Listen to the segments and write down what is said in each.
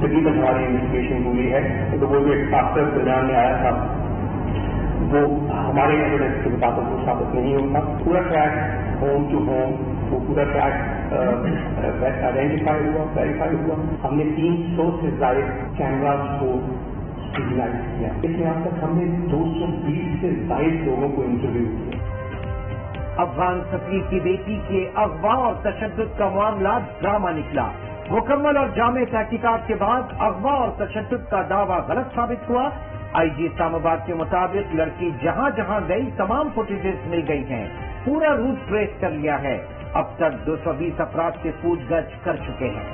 जल्दी तक हमारी इन्वेस्टिगेशन हुई है, तो वो जो एक फैक्टर दरमियान में आया था वो हमारे एविडेंस के मुताबिक वो साबित नहीं होता। पूरा ट्रैक होम टू होम वो पूरा ट्रैक आइडेंटिफाई हुआ, वेरीफाई हुआ। हमने 300 से ज्यादा कैमराज को स्क्रूटिनाइज किया। इसमें अब तक हमने 220 से ज्यादा लोगों को इंटरव्यू किया। अफगान सफीर की बेटी के अगवा और तशद्दुद का मामला ड्रामा निकला। मुकम्मल और जामे तहकीकात के बाद अगवा और तशद्दुद का दावा गलत साबित हुआ। आईजी इस्लामाबाद के मुताबिक लड़की जहां जहां गई तमाम फुटेजेस मिल गई हैं। पूरा रूट ट्रेस कर लिया है। अब तक 220 अफराद से पूछताछ कर चुके हैं।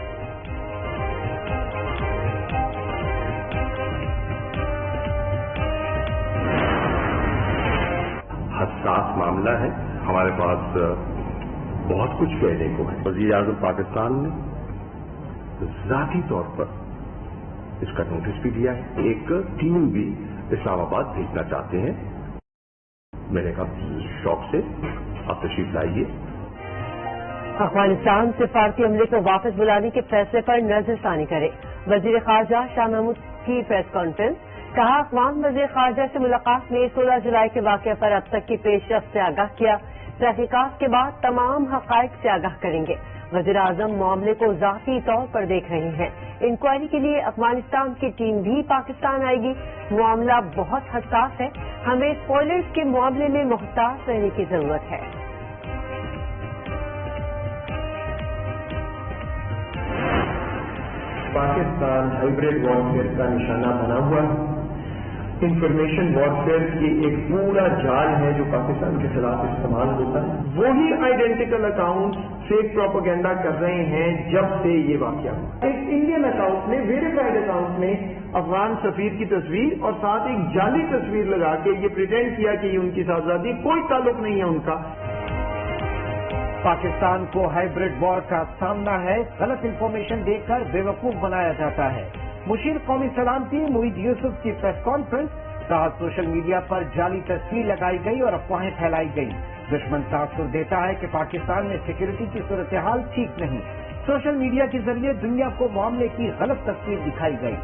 हसास मामला है। हमारे पास बहुत कुछ कहने को है। वज़ीर-ए-आज़म पाकिस्तान ने ज़ाती तौर पर इसका नोटिस भी दिया है। एक टीम भी इस्लामाबाद भेजना चाहते हैं। मैंने कहा शौक से आप तशरीफ लाइए। अफगानिस्तान सिफारती अमले को वापस बुलाने के फैसले पर नजरसानी करे। वजीर खारजा शाह महमूद की प्रेस कॉन्फ्रेंस। कहा अफगान वजीर खारजा से मुलाकात में 16 जुलाई के वाक़े पर अब तक की पेशरफ्त से आगाह किया। तहकीकात के बाद तमाम हक़ाइक़ से आगाह करेंगे। वज़ीर आज़म मामले को ज़ाती तौर पर देख रहे हैं। इंक्वायरी के लिए अफगानिस्तान की टीम भी पाकिस्तान आएगी। मामला बहुत हसास है। हमें स्पॉयलर्स के मामले में मुहताज रहने की जरूरत है। पाकिस्तान हाइब्रिड वॉरफेयर का निशाना बना हुआ है। इंफॉर्मेशन वॉरफेयर की एक पूरा जाल है जो पाकिस्तान के खिलाफ इस्तेमाल होता है। वही आइडेंटिकल अकाउंट फेक प्रोपेगेंडा कर रहे हैं जब से ये वाकया हुआ। एक इंडियन अकाउंट ने, वेरीफाइड अकाउंट ने अफगान सफीर की तस्वीर और साथ एक जाली तस्वीर लगा के ये प्रिटेंड किया कि ये उनकी साहबजादी, कोई ताल्लुक नहीं है उनका। पाकिस्तान को हाइब्रिड वॉर का सामना है। गलत इंफॉर्मेशन देकर बेवकूफ बनाया जाता है। मुशीर कौमी सलामती मुईद यूसुफ की प्रेस कॉन्फ्रेंस। कहा सोशल मीडिया पर जाली तस्वीर लगाई गई और अफवाहें फैलाई गई। दुश्मन तासुर देता है कि पाकिस्तान में सिक्योरिटी की सूरत हाल ठीक नहीं। सोशल मीडिया के जरिए दुनिया को मामले की गलत तस्वीर दिखाई गई।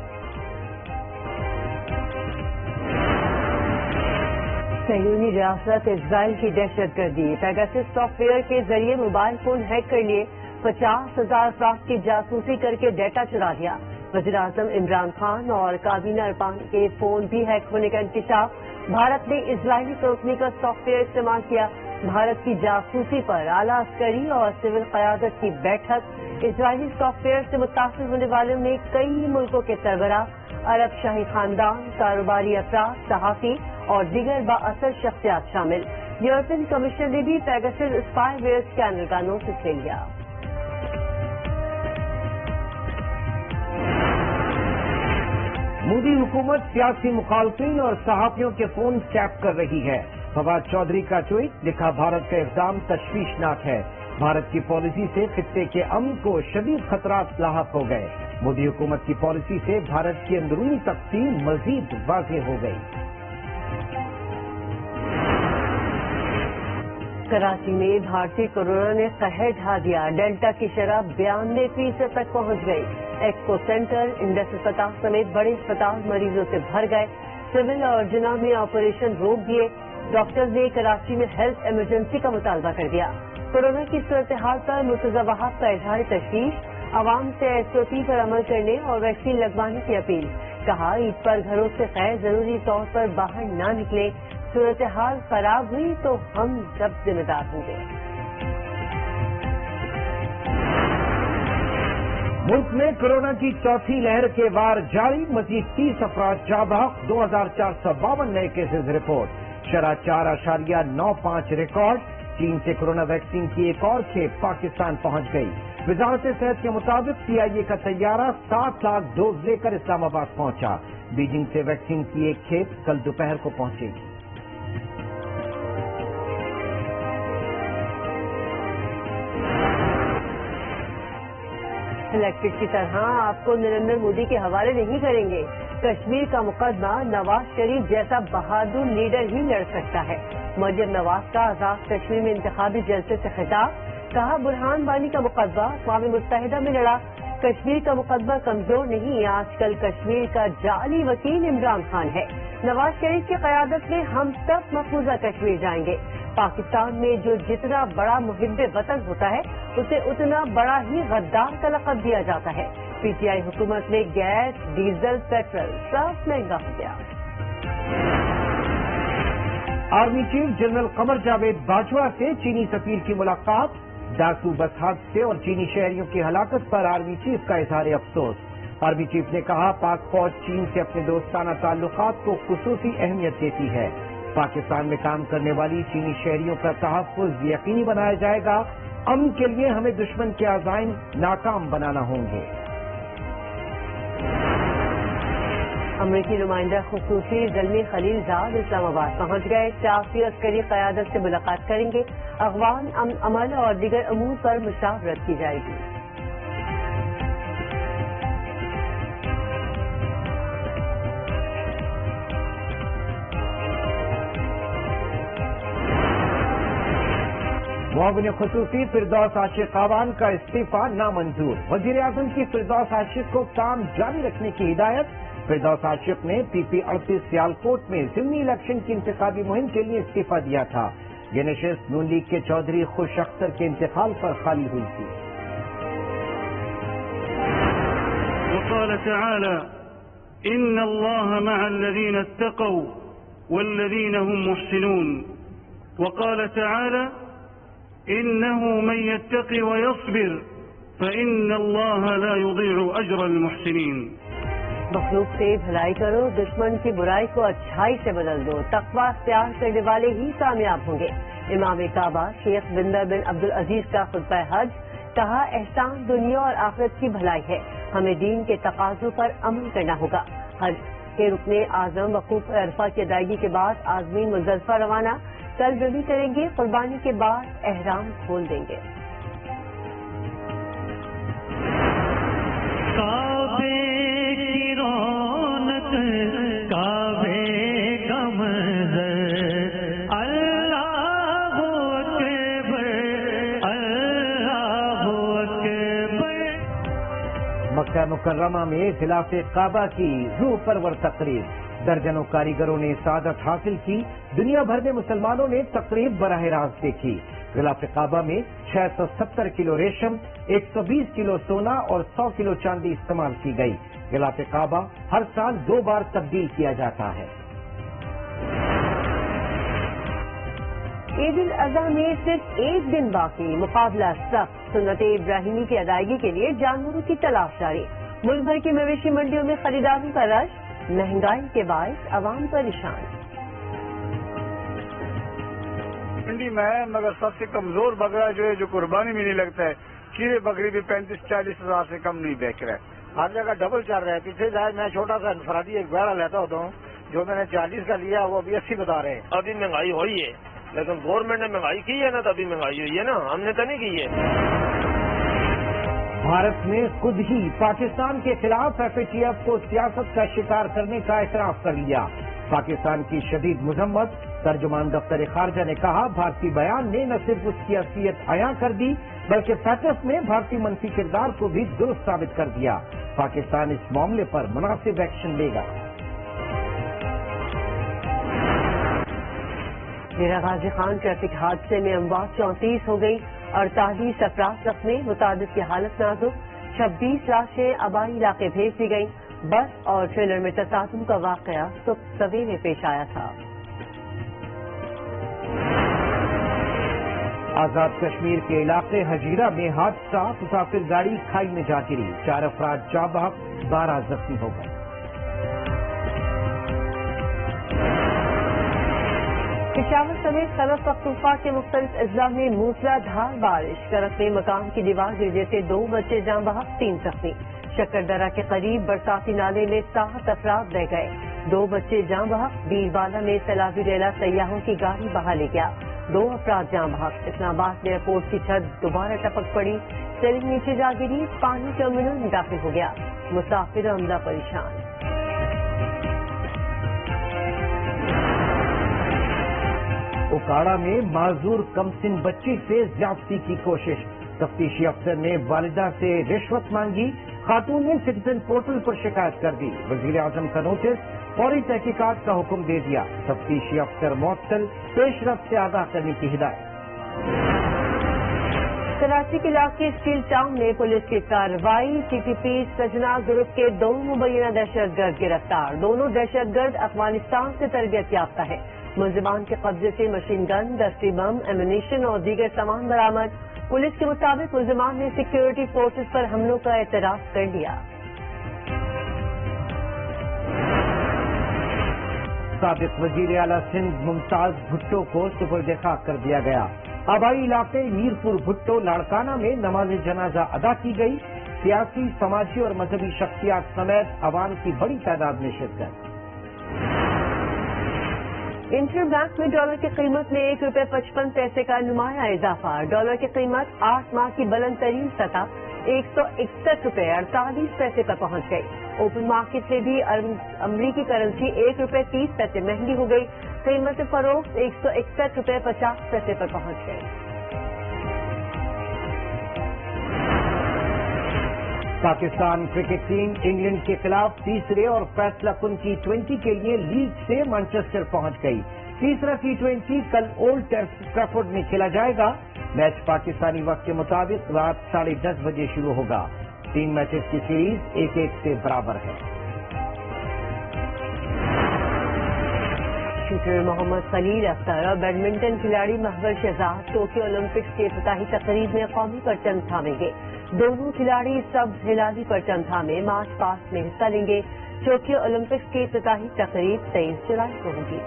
सहयूनी रियासत इजराइल की दहशतगर्दी। पेगासस सॉफ्टवेयर के जरिए मोबाइल फोन हैक कर लिए। 50,000 अफराद की जासूसी करके डेटा चुरा लिया। वज़ीर-ए-आज़म इमरान खान और काबीना अरकान के फोन भी हैक होने का इंकशाफ। भारत ने इजरायली कंपनी का सॉफ्टवेयर इस्तेमाल किया। भारत की जासूसी पर आला अस्करी और सिविल क़यादत की बैठक। इजरायली सॉफ्टवेयर से मुतासिर होने वालों में कई मुल्कों के सरबराह, अरब शाही खानदान, कारोबारी अफराद, सहाफ़ी और दीगर बाअसर शख्सियात शामिल। यूरोपियन कमीशन ने भी पेगासस स्पाईवेयर स्कैनर का नोटिस ले लिया। मोदी हुकूमत सियासी मुखालफिन और सहाफियों के फोन टैप कर रही है। फवाद चौधरी का ट्वीट। लिखा भारत का इक़दाम तशवीशनाक है। भारत की पॉलिसी से खित्ते के अमन को शदीद खतरात लाहक हो गए। मोदी हुकूमत की पॉलिसी से भारत की अंदरूनी तक़सीम मजीद वाज़ेह हो गई। कराची में भारतीय कोरोना ने कहर ढा दिया। डेल्टा की शरह 92% तक पहुंच गई। एक्सपो सेंटर, इंडस अस्पताल समेत बड़े अस्पताल मरीजों से भर गए। सिविल और जिना में ऑपरेशन रोक दिए। डॉक्टर्स ने कराची में हेल्थ इमरजेंसी का मुतालबा कर दिया। कोरोना की सूरत हाल पर मुतज़व्वहात का इजहार तशवीश। आवाम से SOP पर अमल करने और वैक्सीन लगवाने की अपील। कहा ईद पर घरों से गैर जरूरी तौर पर बाहर न निकले। सूरत हाल खराब हुई तो हम सब जिम्मेदार होंगे। मुल्क में कोरोना की चौथी लहर के वार जारी। मजीद 30 अफराद जाबाक। 2452 नए केसेज रिपोर्ट। शरह 4.95 रिकॉर्ड। चीन से कोरोना वैक्सीन की एक और खेप पाकिस्तान पहुंच गई। वजारत सेहत के मुताबिक CIA का तैयारा 7 लाख डोज लेकर इस्लामाबाद पहुंचा। बीजिंग से वैक्सीन की एक खेप कल दोपहर को पहुंचेगी। इलेक्टेड की तरह आपको नरेंद्र मोदी के हवाले नहीं करेंगे। कश्मीर का मुकदमा नवाज शरीफ जैसा बहादुर लीडर ही लड़ सकता है। मरियम नवाज का आजाद कश्मीर में इंतखाबी जलसे से खिताब। कहा बुरहान वानी का मुकदमा अक़वाम मुत्तहिदा में लड़ा। کشمیر کا مقدمہ کمزور نہیں، آج کل کشمیر کا جعلی وکیل عمران خان ہے۔ نواز شریف کی قیادت میں ہم سب مقبوضہ کشمیر جائیں گے۔ پاکستان میں جو جتنا بڑا محب وطن ہوتا ہے اسے اتنا بڑا ہی غدار کا لقب دیا جاتا ہے۔ پی ٹی آئی حکومت میں گیس، ڈیزل، پیٹرول سب مہنگا ہو گیا۔ Army chief general Qamar Javed Bajwa سے چینی سفیر کی ملاقات، ڈاکو بس حادثے اور چینی شہریوں کی ہلاکت پر آرمی چیف کا اظہار افسوس۔ آرمی چیف نے کہا پاک فوج چین سے اپنے دوستانہ تعلقات کو خصوصی اہمیت دیتی ہے۔ پاکستان میں کام کرنے والی چینی شہریوں کا تحفظ یقینی بنایا جائے گا۔ امن کے لیے ہمیں دشمن کے عزائم ناکام بنانا ہوں گے۔ امریکی نمائندہ خصوصی زلمی خلیل زاد اسلام آباد پہنچ گئے، سیاسی عسکری قیادت سے ملاقات کریں گے، افغان امن عمل اور دیگر امور پر مشاورت کی جائے گی۔ معاون خصوصی فردوس عاشق اعوان کا استعفی نامنظور، وزیر اعظم کی فردوس عاشق کو کام جاری رکھنے کی ہدایت۔ فردوس عاشق نے پی پی 38 سیالکوٹ میں ضمنی الیکشن کی انتخابی مہم کے لیے استعفی دیا تھا۔ یہ نشست نون لیگ کے چودھری خوش اختر کے انتقال پر خالی ہوئی تھی۔ وقال تعالى إن الله مع الذين اتقوا والذين هم محسنون، وقال تعالى إنه من يتق ويصبر فإن الله لا يضيع أجر المحسنين۔ مخلوق سے بھلائی کرو، دشمن کی برائی کو اچھائی سے بدل دو، تقوی اختیار کرنے والے ہی کامیاب ہوں گے۔ امام کعبہ شیخ بندر بن عبدالعزیز کا خطبہ حج، کہا احسان دنیا اور آخرت کی بھلائی ہے، ہمیں دین کے تقاضوں پر عمل کرنا ہوگا۔ حج کے رکن اعظم وقوف عرفہ کی ادائیگی کے بعد عازمین مزدلفہ روانہ، کل رمی کریں گے، قربانی کے بعد احرام کھول دیں گے۔ مکہ مکرمہ میں خلاف کعبہ کی روح پرور تقریب، درجنوں کاریگروں نے سعادت حاصل کی، دنیا بھر میں مسلمانوں نے تقریب براہ راست دیکھی۔ خلاف کعبہ میں 670 کلو ریشم، 120 کلو سونا اور 100 کلو چاندی استعمال کی گئی۔ خلاف کعبہ ہر سال 2 بار تبدیل کیا جاتا ہے۔ عید الاضحیٰ میں صرف ایک دن باقی، مقابلہ سخت، سنت ابراہیمی کی ادائیگی کے لیے جانوروں کی تلاش جاری۔ ملک بھر کی مویشی منڈیوں میں خریداروں کا رش، مہنگائی کے باعث عوام پریشان۔ منڈی میں ہے مگر سب سے کمزور بکرا جو ہے جو قربانی میں نہیں لگتا ہے، کھیرے بکری بھی 35-40 ہزار سے کم نہیں بیچ رہا ہے، ہر جگہ ڈبل چل رہا ہے۔ پیچھے جائے میں چھوٹا سا انفرادی ایک بیڑا لیتا ہوتا ہوں، جو میں نے 40 کا لیا وہ ابھی 80 بتا رہے ہیں۔ ابھی مہنگائی ہوئی ہے لیکن گورنمنٹ نے مہنگائی کی ہے نا، تبھی مہنگائی ہوئی ہے نا، ہم نے تو نہیں کی ہے۔ بھارت نے خود ہی پاکستان کے خلاف ایف اے ٹی ایف کو سیاست کا شکار کرنے کا اعتراف کر لیا۔ پاکستان کی شدید مذمت، ترجمان دفتر خارجہ نے کہا بھارتی بیان نے نہ صرف اس کی اصلیت عیاں کر دی بلکہ پیکس میں بھارتی منفی کردار کو بھی درست ثابت کر دیا۔ پاکستان اس معاملے پر مناسب ایکشن لے گا۔ ڈیرہ غازی خان ٹریفک حادثے میں اموات 34 ہو گئی، 48 افراد زخمی، متعدد کی حالت نازک، 26 لاشیں آبائی علاقے بھیج دی گئیں۔ بس اور ٹریلر میں تصادم کا واقعہ صبح سویرے پیش آیا تھا۔ آزاد کشمیر کے علاقے ہجیرہ میں حادثہ، مسافر گاڑی کھائی میں جا گری، 4 افراد جاں بحق، 12 زخمی ہو گئے۔ پشاور سمیت خیبر پختونخوا کے مختلف اضلاع میں موسلا دھار بارش، کرک میں مکان کی دیوار گرنے سے 2 بچے جاں بحق، 3 زخمی۔ شکردرہ کے قریب برساتی نالے میں 7 افراد رہ گئے، 2 بچے جاں بحق۔ بیربالا میں سیلابی ریلا سیاحوں کی گاڑی بہا لے گیا، 2 افراد جاں بحق۔ اسلام آباد ایئرپورٹ کی چھت دوبارہ ٹپک پڑی، سیلنگ نیچے جا گری، پانی ٹرمینل میں داخل ہو گیا، مسافر عملہ پریشان۔ اوکاڑا میں معذور کمسن بچی سے زیادتی کی کوشش، تفتیشی افسر نے والدہ سے رشوت مانگی، खातून ने सिटीजन पोर्टल पर शिकायत कर दी। वजीर आजम का नोटिस, फौरी तहकीकात का हुक्म दे दिया। तफ्तीशी अफसर मुअत्तल, पेशरफ से आगाह करने की हिदायत। कराची के इलाके स्टील टाउन में पुलिस की कार्रवाई। टीटीपी सजना ग्रुप के 2 मुबैना दहशतगर्द गिरफ्तार। दोनों दहशतगर्द अफगानिस्तान से तरबियत याफ्ता है। मुलजिमान के कब्जे से मशीन गन, दस्ती बम, एमुनीशन और दीगर सामान बरामद। पुलिस के मुताबिक मुलजिमान ने सिक्योरिटी फोर्सेज पर हमलों का एतराफ कर लिया। साबिक वजीर आला सिंध मुमताज भुट्टो को सुपुर्द खाक कर दिया गया। आबाई इलाके मीरपुर भुट्टो लाड़काना में नमाज जनाजा अदा की गई। सियासी, समाजी और मजहबी शख्सियात समेत अवाम की बड़ी तादाद में शिरकत। इंटरबैंक में डॉलर की कीमत में ₹1.55 का नुमाया इजाफा। डॉलर की कीमत 8 माह की बुलंद तरीन सतह ₹161.48 पर पहुंच गई। ओपन मार्केट से भी अमरीकी करेंसी ₹1.30 महंगी हो गई। कीमत फरोख्त ₹161.50 पर पहुंच गई। पाकिस्तान क्रिकेट टीम इंग्लैंड के खिलाफ तीसरे और फैसला कुन T20 के लिए लीग से मैनचेस्टर पहुंच गई। तीसरा T20 कल ओल्ड ट्रैफोर्ड में खेला जाएगा। मैच पाकिस्तानी वक्त के मुताबिक रात 10:30 बजे शुरू होगा। 3 मैचेस की सीरीज 1-1 से बराबर है। शूटर मोहम्मद खलील अख्तर और बैडमिंटन खिलाड़ी महवर शहजाद टोक्यो ओलंपिक्स के इफ्तिताही तकरीब में कौमी परचम थामेंगे। दोनों खिलाड़ी सब हिलाली परचम थामे मार्च पास्ट में हिस्सा लेंगे। टोक्यो ओलंपिक्स की इफ्तिताही तकरीब 23 जुलाई को होगी।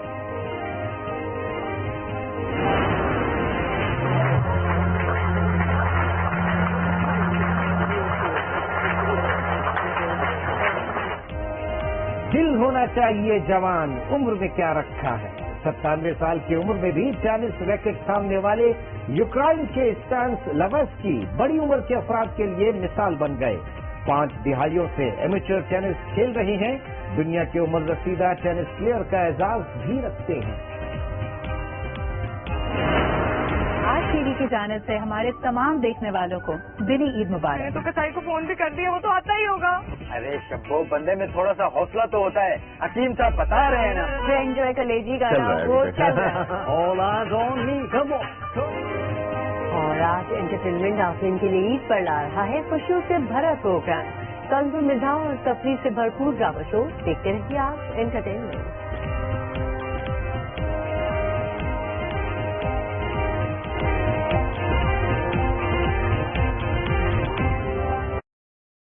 दिल होना चाहिए जवान, उम्र में क्या रखा है। 97 साल की उम्र में भी टेनिस रैकेट थामने वाले यूक्रेन के स्टानिस लेवेस्की बड़ी उम्र के अफराद के लिए मिसाल बन गए। 5 दिहाइयों से एमेच्योर टेनिस खेल रहे हैं। दुनिया के उम्र रसीदा टेनिस प्लेयर का एजाज भी रखते हैं। आज टीवी की जानिब से हमारे तमाम देखने वालों को दिनी ईद मुबारक। तो कसाई को फोन भी कर दिया, वो तो आता ही होगा। अरे शब्बो, बंदे में थोड़ा सा हौसला तो होता है। हकीम साहब बता रहे हैं ना। जो एंजॉय कलेजी का वो चल रहा है। और आज एंटरटेनमेंट आफरीन के लिए ईद पर ला रहा है खुशियों से भरा प्रोग्राम। तंज़ मिज़ाह और तफरीह से भरपूर ड्रामा शो देखते रहिए आप एंटरटेनमेंट।